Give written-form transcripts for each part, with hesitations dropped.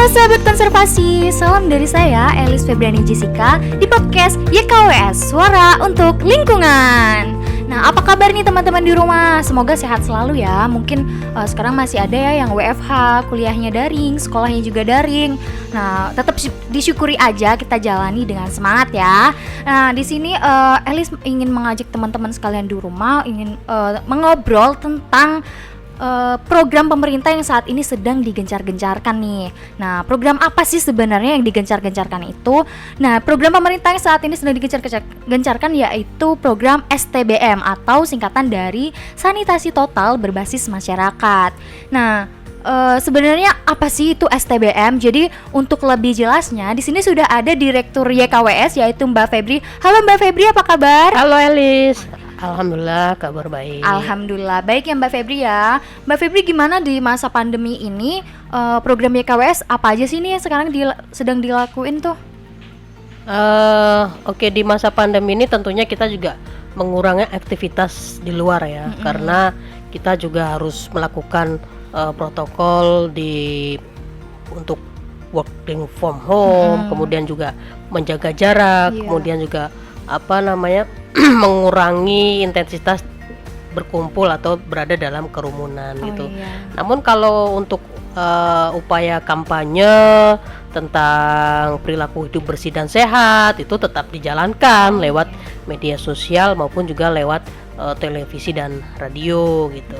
sahabat konservasi, salam dari saya Elis Febriani Jessica di podcast YKWS Suara untuk Lingkungan. Nah, apa kabar nih teman-teman di rumah? Semoga sehat selalu ya. Mungkin sekarang masih ada ya yang WFH, kuliahnya daring, sekolahnya juga daring. Nah, tetap disyukuri aja, kita jalani dengan semangat ya. Nah, di sini Elis ingin mengajak teman-teman sekalian di rumah ingin mengobrol tentang program pemerintah yang saat ini sedang digencar-gencarkan nih. Nah, program apa sih sebenarnya yang digencar-gencarkan itu? Nah, program pemerintah yang saat ini sedang digencar-gencarkan yaitu program STBM atau singkatan dari Sanitasi Total Berbasis Masyarakat. Nah, sebenarnya apa sih itu STBM? Jadi untuk lebih jelasnya di sini sudah ada Direktur YKWS yaitu Mbak Febri. Halo Mbak Febri, apa kabar? Halo Elis. Alhamdulillah kabar baik. Alhamdulillah baik ya Mbak Febri ya. Mbak Febri gimana di masa pandemi ini program YKWS apa aja sih nih yang sekarang sedang dilakuin tuh? Oke, di masa pandemi ini tentunya kita juga mengurangi aktivitas di luar ya, karena kita juga harus melakukan protokol untuk working from home, kemudian juga menjaga jarak, kemudian juga mengurangi intensitas berkumpul atau berada dalam kerumunan gitu. Namun kalau untuk upaya kampanye tentang perilaku hidup bersih dan sehat itu tetap dijalankan lewat media sosial maupun juga lewat televisi dan radio gitu.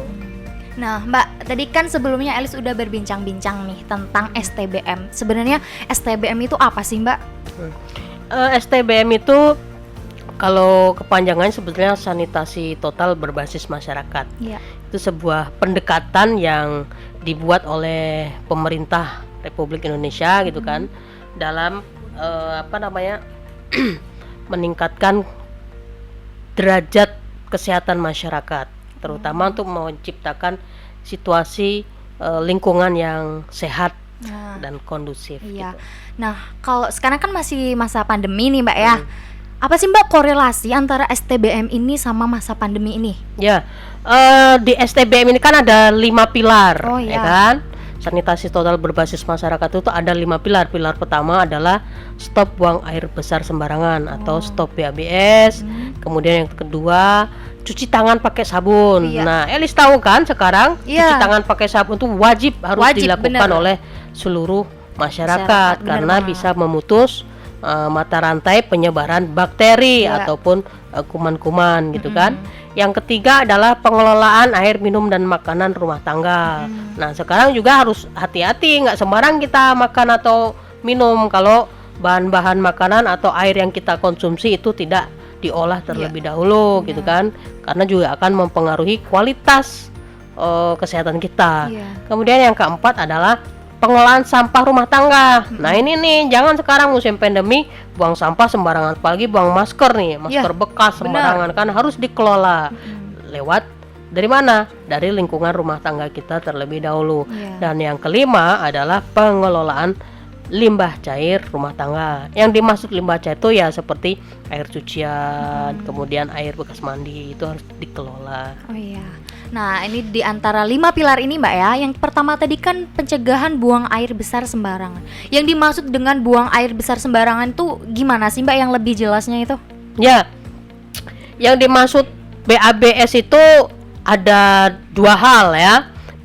Nah Mbak, tadi kan sebelumnya Elis udah berbincang-bincang nih tentang STBM. Sebenarnya STBM itu apa sih Mbak? STBM itu kalau kepanjangannya sebetulnya Sanitasi Total Berbasis Masyarakat. Itu sebuah pendekatan yang dibuat oleh pemerintah Republik Indonesia gitu kan, dalam meningkatkan derajat kesehatan masyarakat, terutama untuk menciptakan situasi lingkungan yang sehat dan kondusif gitu. Nah, kalau sekarang kan masih masa pandemi nih Mbak ya. Apa sih Mbak korelasi antara STBM ini sama masa pandemi ini? Ya, di STBM ini kan ada 5 pilar, ya kan? Sanitasi Total Berbasis Masyarakat itu ada 5 pilar. Pilar pertama adalah stop buang air besar sembarangan atau stop BABS. Kemudian yang kedua, cuci tangan pakai sabun. Nah, Elis tahu kan sekarang cuci tangan pakai sabun itu harus dilakukan oleh seluruh masyarakat karena bisa memutus mata rantai penyebaran bakteri ataupun kuman-kuman gitu kan. Yang ketiga adalah pengelolaan air minum dan makanan rumah tangga. Nah, sekarang juga harus hati-hati, nggak sembarang kita makan atau minum kalau bahan-bahan makanan atau air yang kita konsumsi itu tidak diolah terlebih dahulu gitu kan, karena juga akan mempengaruhi kualitas kesehatan kita. Kemudian yang keempat adalah pengelolaan sampah rumah tangga. Nah ini nih, jangan sekarang musim pandemi buang sampah sembarangan, apalagi buang masker nih, masker bekas sembarangan kan harus dikelola. Lewat dari mana? Dari lingkungan rumah tangga kita terlebih dahulu. Dan yang kelima adalah pengelolaan limbah cair rumah tangga. Yang dimaksud limbah cair itu ya seperti air cucian, kemudian air bekas mandi, itu harus dikelola. Nah, ini di antara 5 pilar ini Mbak ya. Yang pertama tadi kan pencegahan buang air besar sembarangan. Yang dimaksud dengan buang air besar sembarangan itu gimana sih Mbak, yang lebih jelasnya itu? Ya, yang dimaksud BABS itu ada 2 hal ya.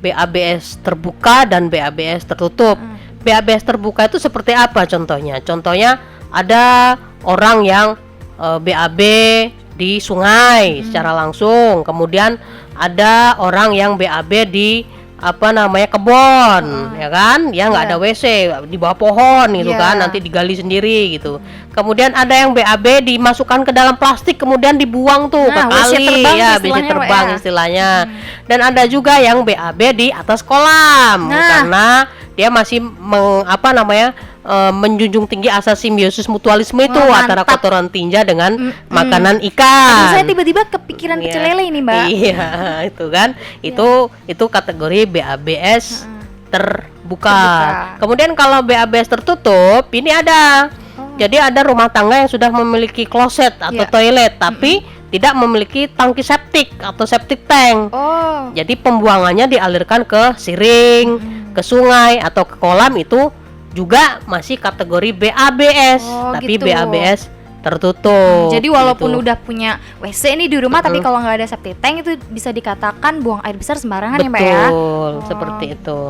BABS terbuka dan BABS tertutup. BABS terbuka itu seperti apa contohnya? Contohnya ada orang yang BAB di sungai secara langsung, kemudian ada orang yang BAB di kebun, ya kan? Ya nggak ada WC di bawah pohon gitu kan, nanti digali sendiri gitu. Kemudian ada yang BAB dimasukkan ke dalam plastik kemudian dibuang tuh ke kali, WC terbang istilahnya. Dan ada juga yang BAB di atas kolam karena dia masih menjunjung tinggi asas simbiosis mutualisme itu antara kotoran tinja dengan makanan ikan. Saya tiba-tiba kepikiran pecel lele ini Mbak. Iya, itu kan. Itu kategori BABS terbuka. Kemudian kalau BABS tertutup, ini ada. Jadi ada rumah tangga yang sudah memiliki kloset atau toilet tapi tidak memiliki tangki septik atau septic tank. Jadi pembuangannya dialirkan ke siring, ke sungai atau ke kolam itu juga masih kategori BABS, tapi gitu. BABS tertutup. Jadi walaupun gitu. udah punya WC nih di rumah, tapi kalau nggak ada septic tank itu bisa dikatakan buang air besar sembarangan ya Mbak ya? Betul, seperti itu.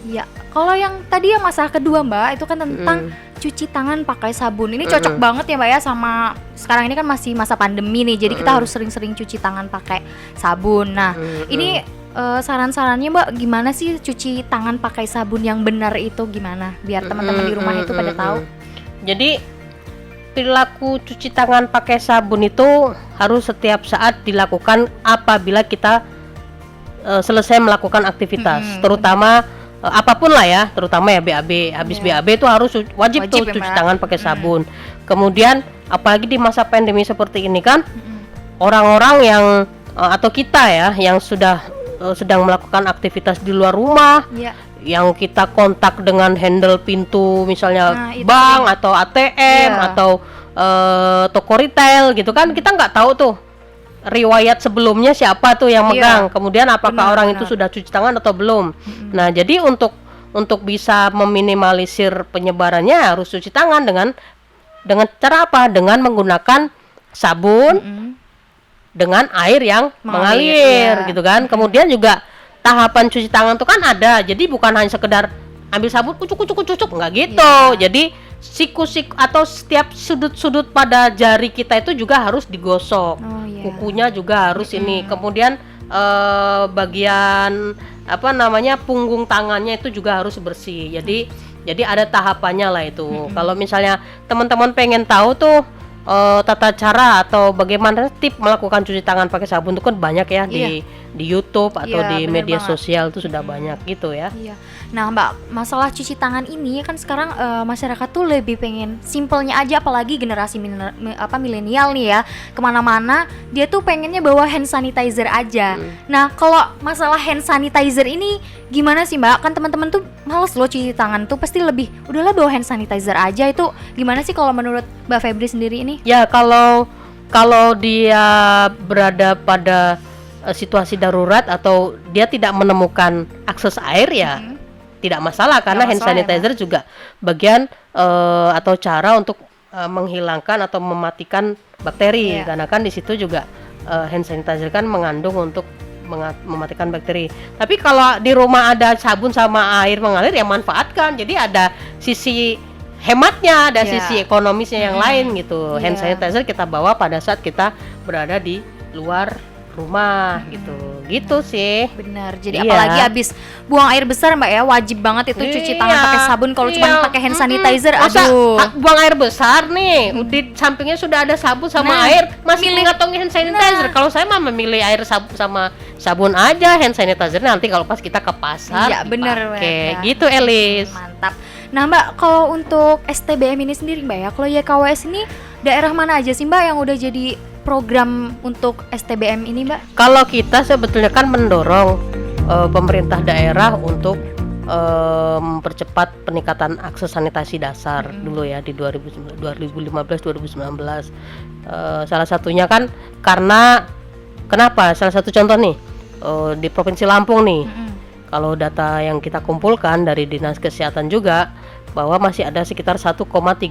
Ya, kalau yang tadi yang masalah kedua Mbak, itu kan tentang cuci tangan pakai sabun. Ini cocok banget ya Mbak ya sama sekarang ini kan masih masa pandemi nih, jadi kita harus sering-sering cuci tangan pakai sabun. Nah, ini saran-sarannya Mbak gimana sih cuci tangan pakai sabun yang benar itu gimana? Biar teman-teman di rumah itu pada tahu. Jadi perilaku cuci tangan pakai sabun itu harus setiap saat dilakukan apabila kita selesai melakukan aktivitas, terutama apapun lah ya, terutama ya BAB. Habis BAB itu harus wajib tuh ya, cuci tangan pakai sabun. Kemudian apalagi di masa pandemi seperti ini kan, orang-orang yang atau kita ya yang sudah sedang melakukan aktivitas di luar rumah, yang kita kontak dengan handle pintu misalnya bank atau ATM atau toko retail gitu kan, kita nggak tahu tuh riwayat sebelumnya siapa tuh yang megang, kemudian apakah orang itu sudah cuci tangan atau belum. Nah, jadi untuk bisa meminimalisir penyebarannya harus cuci tangan dengan cara apa? Dengan menggunakan sabun dengan air yang mengalir gitu kan. Kemudian juga tahapan cuci tangan itu kan ada. Jadi bukan hanya sekedar ambil sabun kucuk nggak gitu. Jadi siku-siku atau setiap sudut-sudut pada jari kita itu juga harus digosok. Kukunya juga harus ini. Kemudian bagian punggung tangannya itu juga harus bersih. Jadi ada tahapannya lah itu. Kalau misalnya teman-teman pengen tahu tuh tata cara atau bagaimana tip melakukan cuci tangan pakai sabun itu kan banyak ya di YouTube atau di media sosial itu sudah banyak gitu ya. Nah Mbak, masalah cuci tangan ini kan sekarang masyarakat tuh lebih pengen simpelnya aja, apalagi generasi milenial nih ya, kemana-mana dia tuh pengennya bawa hand sanitizer aja. Nah kalau masalah hand sanitizer ini gimana sih Mbak? Kan teman-teman tuh males loh cuci tangan tuh, pasti lebih udahlah bawa hand sanitizer aja. Itu gimana sih kalau menurut Mbak Febri sendiri ini? Ya kalau dia berada pada situasi darurat atau dia tidak menemukan akses air ya tidak masalah, karena hand sanitizer juga bagian atau cara untuk menghilangkan atau mematikan bakteri, karena kan di situ juga hand sanitizer kan mengandung untuk mematikan bakteri. Tapi kalau di rumah ada sabun sama air mengalir ya manfaatkan, jadi ada sisi hematnya, ada sisi ekonomisnya yang lain gitu. Hand sanitizer kita bawa pada saat kita berada di luar rumah gitu sih. Benar. Jadi apalagi habis buang air besar Mbak ya, wajib banget itu cuci tangan pakai sabun. Kalau cuma pakai hand sanitizer, aduh. Buang air besar nih, di sampingnya sudah ada sabun sama air, masih ngantongin hand sanitizer. Kalau saya mah memilih air sama sabun aja, hand sanitizer nanti kalau pas kita ke pasar. Iya benar. Gitu Elis. Mantap. Nah Mbak, kalau untuk STBM ini sendiri Mbak ya, kalau YKWS ini daerah mana aja sih Mbak yang udah jadi program untuk STBM ini Mbak? Kalau kita sebetulnya kan mendorong pemerintah daerah untuk mempercepat peningkatan akses sanitasi dasar dulu ya di 2015-2019. Salah satunya kan karena kenapa? Salah satu contoh nih di Provinsi Lampung nih. Kalau data yang kita kumpulkan dari Dinas Kesehatan juga bahwa masih ada sekitar 1,3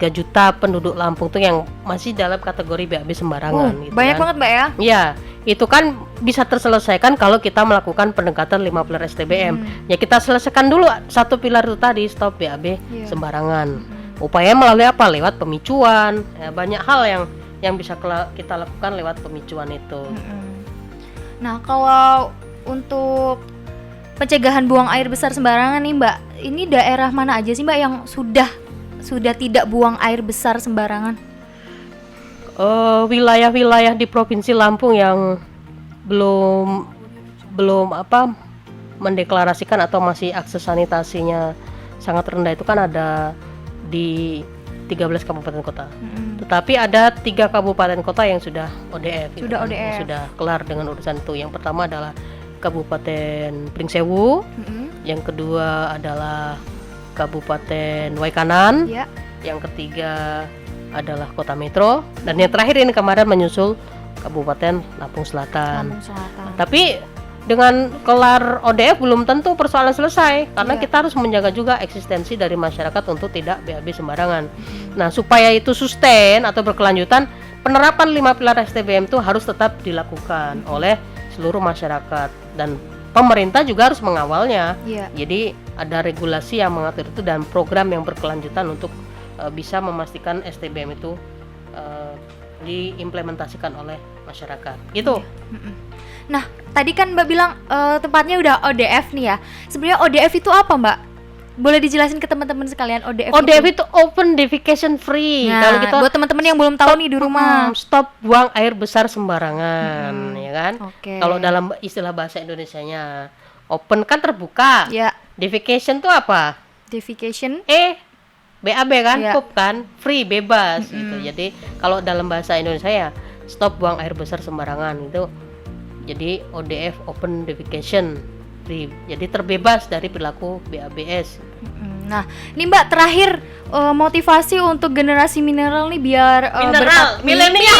juta penduduk Lampung tuh yang masih dalam kategori BAB sembarangan gitu banyak kan. Banget Mbak ya? Iya, itu kan bisa terselesaikan kalau kita melakukan pendekatan 5 pilar STBM. Ya kita selesaikan dulu satu pilar itu tadi, stop BAB sembarangan. Upaya melalui apa? Lewat pemicuan. Ya, banyak hal yang bisa kita lakukan lewat pemicuan itu. Nah, kalau untuk pencegahan buang air besar sembarangan nih Mbak, ini daerah mana aja sih Mbak yang sudah tidak buang air besar sembarangan? Wilayah-wilayah di Provinsi Lampung yang belum mendeklarasikan atau masih akses sanitasinya sangat rendah itu kan ada di 13 kabupaten kota. Tetapi ada 3 kabupaten kota yang sudah ODF. Yang sudah kelar dengan urusan itu. Yang pertama adalah Kabupaten Pringsewu, yang kedua adalah Kabupaten Waikanan, yang ketiga adalah Kota Metro, dan yang terakhir ini kemarin menyusul Kabupaten Lampung Selatan. Tapi dengan kelar ODF belum tentu persoalan selesai, karena Iya. kita harus menjaga juga eksistensi dari masyarakat untuk tidak BAB sembarangan. Nah, supaya itu sustain atau berkelanjutan, penerapan 5 pilar STBM itu harus tetap dilakukan oleh seluruh masyarakat, dan pemerintah juga harus mengawalnya. Iya. Jadi ada regulasi yang mengatur itu dan program yang berkelanjutan untuk bisa memastikan STBM itu diimplementasikan oleh masyarakat. Gitu. Nah, tadi kan Mbak bilang tempatnya udah ODF nih ya. Sebenarnya ODF itu apa, Mbak? Boleh dijelasin ke teman-teman sekalian ODF? ODF itu Open Defecation Free. Nah, Kalau kita buat teman-teman yang belum tahu nih di rumah. stop buang air besar sembarangan, ya kan? Oke. Kalau dalam istilah bahasa Indonesianya, open kan terbuka. Ya, Defecation itu apa? defecation. BAB kan, Iya. pup kan, free, bebas gitu. Jadi kalau dalam bahasa Indonesia ya stop buang air besar sembarangan itu. Jadi ODF Open Defecation Free. Jadi terbebas dari perilaku BABS. Nah, ini Mbak terakhir motivasi untuk generasi mineral nih biar Milenial.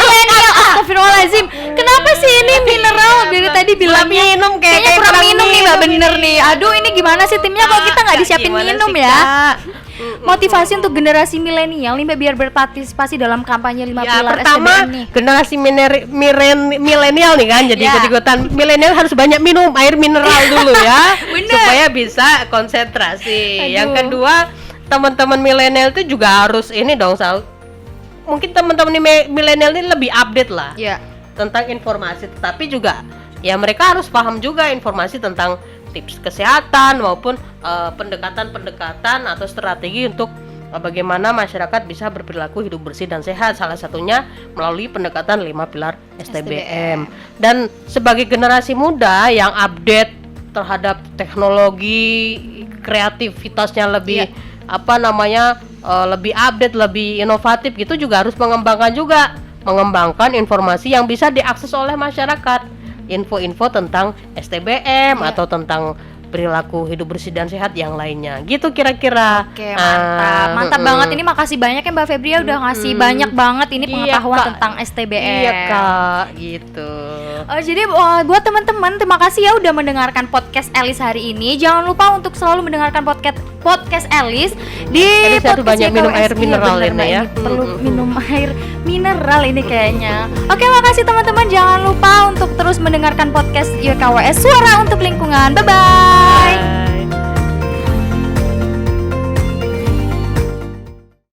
Astagfirullahaladzim. Kenapa sih ini mineral? Dari tadi bilangnya minum kayaknya kurang minum nih Mbak, bener nih. Aduh, ini gimana sih timnya kok kita nggak disiapin minum ya? Motivasi untuk generasi milenial nih Mbak biar berpartisipasi dalam kampanye 5 Ya, pilar pertama STBM nih. generasi milenial nih kan, jadi Ya. ikut-ikutan. Milenial harus banyak minum air mineral dulu ya, Bener. supaya bisa konsentrasi. Yang Aduh. kedua, teman-teman milenial itu juga harus ini dong, mungkin teman-teman milenial ini lebih update lah Ya. tentang informasi, tetapi juga ya mereka harus paham juga informasi tentang tips kesehatan maupun pendekatan-pendekatan atau strategi untuk bagaimana masyarakat bisa berperilaku hidup bersih dan sehat, salah satunya melalui pendekatan 5 pilar STBM. Dan sebagai generasi muda yang update terhadap teknologi, kreativitasnya lebih lebih update, lebih inovatif gitu, juga harus mengembangkan informasi yang bisa diakses oleh masyarakat. Info-info tentang STBM atau tentang perilaku hidup bersih dan sehat yang lainnya. Gitu kira-kira. Oke, mantap banget. Ini makasih banyak ya Mbak Febri ya udah ngasih banyak banget ini pengetahuan Kak. tentang STBM. Iya Kak, gitu. Jadi buat teman-teman terima kasih ya udah mendengarkan podcast Elis hari ini. Jangan lupa untuk selalu mendengarkan podcast Elis di Elis harus podcast banyak minum YKWS. air mineral Iya, bener, ini Mbak, ya. Perlu minum air mineral ini kayaknya. Oke, makasih teman-teman. Jangan lupa untuk terus mendengarkan podcast YKWS Suara untuk Lingkungan. Bye bye.